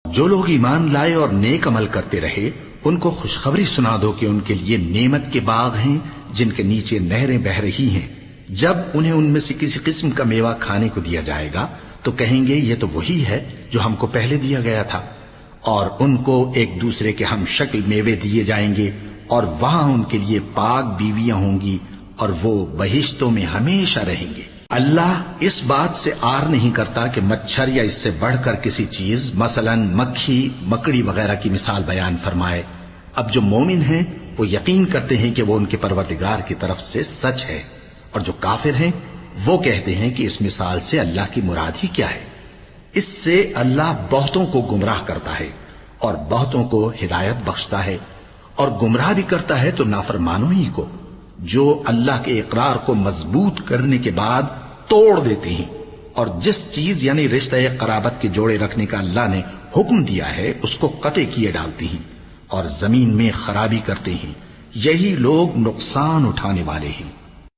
جو لوگ ایمان لائے اور نیک عمل کرتے رہے ان کو خوشخبری سنا دو کہ ان کے لیے نعمت کے باغ ہیں جن کے نیچے نہریں بہ رہی ہیں. جب انہیں ان میں سے کسی قسم کا میوہ کھانے کو دیا جائے گا تو کہیں گے یہ تو وہی ہے جو ہم کو پہلے دیا گیا تھا. اور ان کو ایک دوسرے کے ہم شکل میوے دیے جائیں گے اور وہاں ان کے لیے پاک بیویاں ہوں گی اور وہ بہشتوں میں ہمیشہ رہیں گے. اللہ اس بات سے آر نہیں کرتا کہ مچھر یا اس سے بڑھ کر کسی چیز مثلا مکھی مکڑی وغیرہ کی مثال بیان فرمائے. اب جو مومن ہیں وہ یقین کرتے ہیں کہ وہ ان کے پروردگار کی طرف سے سچ ہے، اور جو کافر ہیں وہ کہتے ہیں کہ اس مثال سے اللہ کی مراد ہی کیا ہے. اس سے اللہ بہتوں کو گمراہ کرتا ہے اور بہتوں کو ہدایت بخشتا ہے، اور گمراہ بھی کرتا ہے تو نافرمانوں ہی کو، جو اللہ کے اقرار کو مضبوط کرنے کے بعد توڑ دیتے ہیں اور جس چیز یعنی رشتہ قرابت کے جوڑے رکھنے کا اللہ نے حکم دیا ہے اس کو قطع کیے ڈالتے ہیں اور زمین میں خرابی کرتے ہیں. یہی لوگ نقصان اٹھانے والے ہیں.